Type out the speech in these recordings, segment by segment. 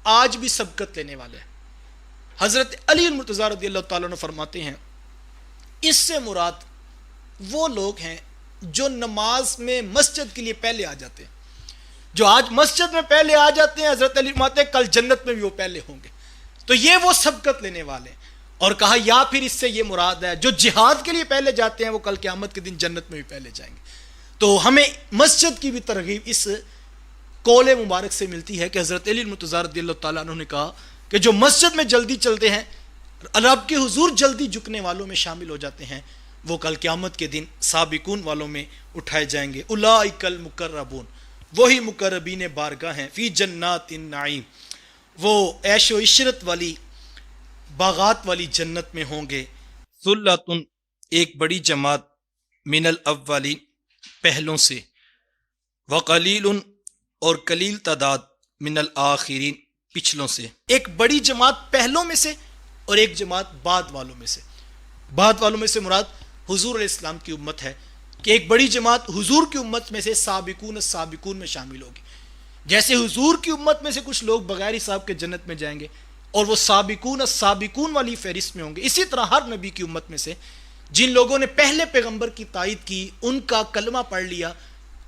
آج بھی سبقت لینے والے ہیں۔ حضرت علی المرتضیٰ رضی اللہ تعالیٰ عنہ فرماتے ہیں اس سے مراد وہ لوگ ہیں جو نماز میں مسجد کے لیے پہلے آ جاتے ہیں، جو آج مسجد میں پہلے آ جاتے ہیں، حضرت علی فرماتے ہیں کل جنت میں بھی وہ پہلے ہوں گے۔ تو یہ وہ سبقت لینے والے ہیں۔ اور کہا یا پھر اس سے یہ مراد ہے جو جہاد کے لیے پہلے جاتے ہیں وہ کل قیامت کے دن جنت میں بھی پہلے جائیں گے۔ تو ہمیں مسجد کی بھی ترغیب اس قول مبارک سے ملتی ہے کہ حضرت علی المرتضیٰ رضی اللہ تعالیٰ عنہ نے کہا کہ جو مسجد میں جلدی چلتے ہیں، رب کے حضور جلدی جھکنے والوں میں شامل ہو جاتے ہیں، وہ کل قیامت کے دن سابقون والوں میں اٹھائے جائیں گے۔ اولئک المقربون، وہی مقربین بارگاہ ہیں، فی جنات النعیم، وہ عیش و عشرت والی باغات والی جنت میں ہوں گے۔ ثلۃ، ایک بڑی جماعت، من الاولین، پہلوں سے، وقلیل، اور قلیل تعداد، من الآخرین، پچھلوں سے۔ ایک بڑی جماعت پہلوں میں سے اور ایک جماعت بعد والوں میں سے۔ بعد والوں میں سے مراد حضور علیہ السلام کی امت ہے کہ ایک بڑی جماعت حضور کی امت میں سے سابقون السابقون میں شامل ہوگی۔ جیسے حضور کی امت میں سے کچھ لوگ بغیر حساب کے جنت میں جائیں گے اور وہ سابقون السابقون والی فہرست میں ہوں گے، اسی طرح ہر نبی کی امت میں سے جن لوگوں نے پہلے پیغمبر کی تائید کی، ان کا کلمہ پڑھ لیا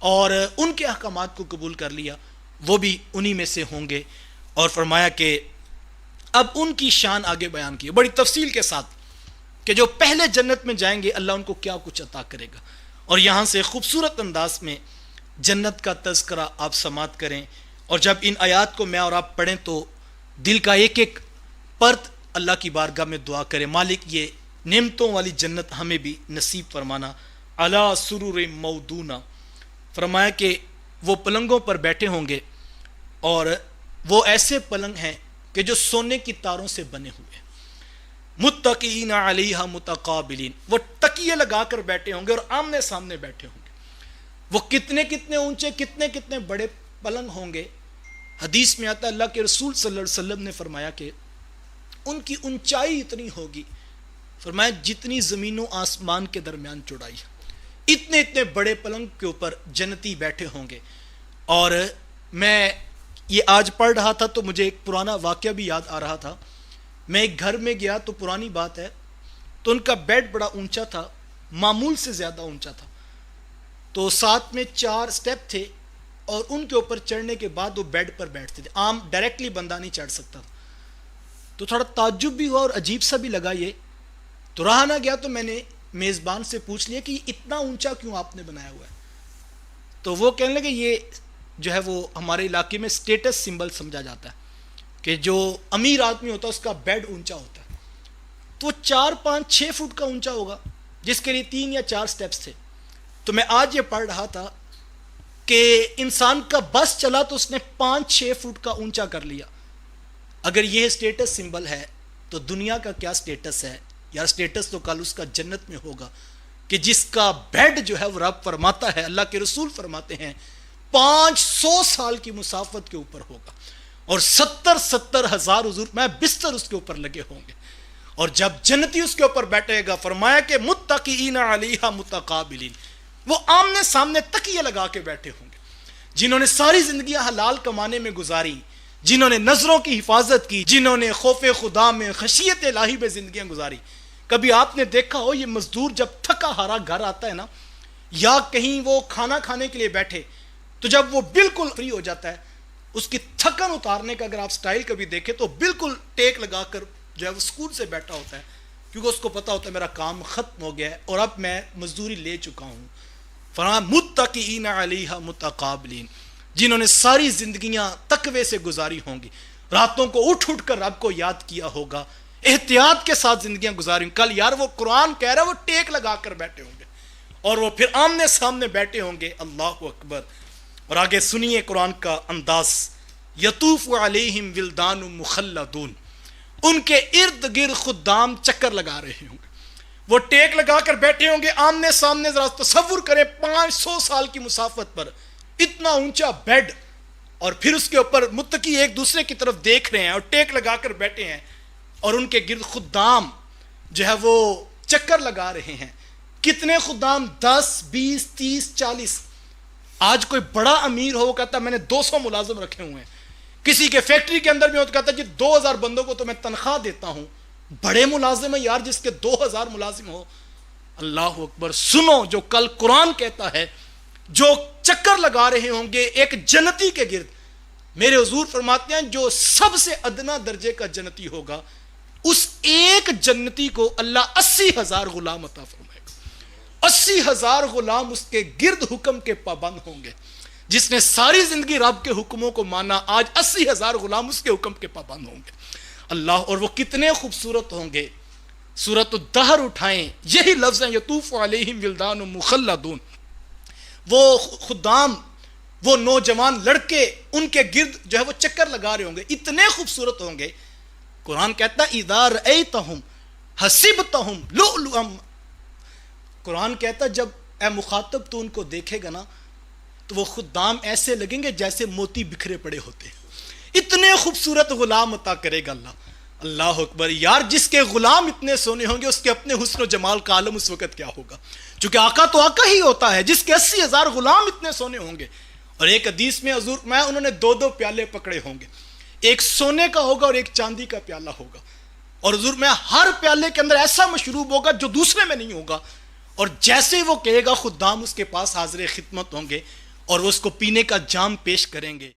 اور ان کے احکامات کو قبول کر لیا، وہ بھی انہی میں سے ہوں گے۔ اور فرمایا کہ اب ان کی شان آگے بیان کی بڑی تفصیل کے ساتھ کہ جو پہلے جنت میں جائیں گے اللہ ان کو کیا کچھ عطا کرے گا، اور یہاں سے خوبصورت انداز میں جنت کا تذکرہ آپ سماعت کریں، اور جب ان آیات کو میں اور آپ پڑھیں تو دل کا ایک ایک پرت اللہ کی بارگاہ میں دعا کریں، مالک یہ نعمتوں والی جنت ہمیں بھی نصیب فرمانا۔ علی سرور موضونہ، فرمایا کہ وہ پلنگوں پر بیٹھے ہوں گے، اور وہ ایسے پلنگ ہیں کہ جو سونے کی تاروں سے بنے ہوئے ہیں۔ متقین علیہا متقابلین، وہ تکیے لگا کر بیٹھے ہوں گے اور آمنے سامنے بیٹھے ہوں گے۔ وہ کتنے کتنے اونچے، کتنے کتنے بڑے پلنگ ہوں گے۔ حدیث میں آتا ہے اللہ کے رسول صلی اللہ علیہ وسلم نے فرمایا کہ ان کی اونچائی اتنی ہوگی، فرمایا جتنی زمین و آسمان کے درمیان چوڑائی ہے۔ اتنے اتنے بڑے پلنگ کے اوپر جنتی بیٹھے ہوں گے۔ اور میں یہ آج پڑھ رہا تھا تو مجھے ایک پرانا واقعہ بھی یاد آ رہا تھا۔ میں ایک گھر میں گیا تو پرانی بات ہے، تو ان کا بیڈ بڑا اونچا تھا، معمول سے زیادہ اونچا تھا، تو ساتھ میں 4 سٹیپ تھے اور ان کے اوپر چڑھنے کے بعد وہ بیڈ پر بیٹھتے تھے، عام ڈائریکٹلی بندہ نہیں چڑھ سکتا تھا۔ تو تھوڑا تعجب بھی ہوا اور عجیب سا بھی لگا یہ، تو رہا نہ گیا، تو میں نے میزبان سے پوچھ لیا کہ یہ اتنا اونچا کیوں آپ نے بنایا ہوا ہے؟ تو وہ کہنے لگے یہ جو ہے وہ ہمارے علاقے میں سٹیٹس سمبل سمجھا جاتا ہے کہ جو امیر آدمی ہوتا ہے اس کا بیڈ اونچا ہوتا ہے، تو 4 5 6 فٹ کا اونچا ہوگا جس کے لیے 3 یا 4 سٹیپس تھے۔ تو میں آج یہ پڑھ رہا تھا کہ انسان کا بس چلا تو اس نے 5 6 فٹ کا اونچا کر لیا۔ اگر یہ سٹیٹس سمبل ہے تو دنیا کا کیا سٹیٹس ہے؟ یا سٹیٹس تو کل اس کا جنت میں ہوگا کہ جس کا بیڈ جو ہے وہ رب فرماتا ہے، اللہ کے رسول فرماتے ہیں 500 سال کی مسافت کے اوپر ہوگا، اور 70 ہزار حضور میں بستر اس کے اوپر لگے ہوں گے، اور جب جنتی اس کے اوپر بیٹھے گا فرمایا کہ متقین علیہا متقابلین، وہ آمنے سامنے تکیے لگا کے بیٹھے ہوں گے، جنہوں نے ساری زندگیاں حلال کمانے میں گزاری، جنہوں نے نظروں کی حفاظت کی، جنہوں نے خوف خدا میں، خشیت الہی میں زندگیاں گزاری۔ کبھی آپ نے دیکھا ہو یہ مزدور جب تھکا ہارا گھر آتا ہے نا، یا کہیں وہ کھانا کھانے کے لیے بیٹھے، تو جب وہ بالکل فری ہو جاتا ہے، اس کی تھکن اتارنے کا اگر آپ سٹائل کبھی دیکھیں تو بالکل ٹیک لگا کر جو ہے وہ سکون سے بیٹھا ہوتا ہے، کیونکہ اس کو پتا ہوتا ہے میرا کام ختم ہو گیا ہے اور اب میں مزدوری لے چکا ہوں۔ فرمایا متقین علیہا متقابلین، جنہوں نے ساری زندگیاں تقوی سے گزاری ہوں گی، راتوں کو اٹھ اٹھ کر رب کو یاد کیا ہوگا، احتیاط کے ساتھ زندگیاں گزاری ہوں۔ کل یار وہ قرآن کہہ رہا ہے وہ ٹیک لگا کر بیٹھے ہوں گے اور وہ پھر آمنے سامنے بیٹھے ہوں گے۔ اللہ اکبر۔ اور آگے سنیے قرآن کا انداز، یطوف علیہم ولدان مخلدون، ان کے ارد گرد خدام چکر لگا رہے ہوں گے، وہ ٹیک لگا کر بیٹھے ہوں گے آمنے سامنے۔ ذرا تصور کریں 500 سال کی مسافت پر اتنا اونچا بیڈ، اور پھر اس کے اوپر متقی ایک دوسرے کی طرف دیکھ رہے ہیں اور ٹیک لگا کر بیٹھے ہیں، اور ان کے گرد خدام جو ہے وہ چکر لگا رہے ہیں۔ کتنے خدام؟ 10 20 30 40۔ آج کوئی بڑا امیر ہو وہ کہتا ہے میں نے 200 ملازم رکھے ہوئے ہیں، کسی کے فیکٹری کے اندر بھی ہو تو کہتا ہے جی 2000 بندوں کو تو میں تنخواہ دیتا ہوں. بڑے ملازم ہیں یار جس کے 2000 ملازم ہو. اللہ اکبر. سنو جو کل قرآن کہتا ہے جو چکر لگا رہے ہوں گے ایک جنتی کے گرد. میرے حضور فرماتے ہیں جو سب سے ادنا درجے کا جنتی ہوگا اس ایک جنتی کو اللہ 80,000 غلام عطا فرمائے گا. 80,000 غلام اس کے گرد حکم کے پابند ہوں گے. جس نے ساری زندگی رب کے حکموں کو مانا آج 80,000 غلام اس کے حکم کے پابند ہوں گے. اللہ. اور وہ کتنے خوبصورت ہوں گے. سورۃ الدہر اٹھائیں, یہی لفظ ہیں یطوف علیہم ولدان مخلدون. وہ خدام, وہ نوجوان لڑکے ان کے گرد جو ہے وہ چکر لگا رہے ہوں گے, اتنے خوبصورت ہوں گے. قرآن کہتا ہے اذا رأیتہم حسبتہم لؤلؤا. قرآن کہتا ہے جب اے مخاطب تو ان کو دیکھے گا نا تو وہ خدام ایسے لگیں گے جیسے موتی بکھرے پڑے ہوتے ہیں. اتنے خوبصورت غلام عطا کرے گا اللہ. اللہ اکبر. یار جس کے غلام اتنے سونے ہوں گے اس کے اپنے حسن و جمال کا عالم اس وقت کیا ہوگا. چونکہ آقا تو آقا ہی ہوتا ہے. جس کے 80,000 غلام اتنے سونے ہوں گے. اور ایک حدیث میں حضور میں انہوں نے 2 پیالے پکڑے ہوں گے, ایک سونے کا ہوگا اور ایک چاندی کا پیالہ ہوگا. اور حضور میں ہر پیالے کے اندر ایسا مشروب ہوگا جو دوسرے میں نہیں ہوگا. اور جیسے وہ کہے گا خدام اس کے پاس حاضر خدمت ہوں گے اور وہ اس کو پینے کا جام پیش کریں گے.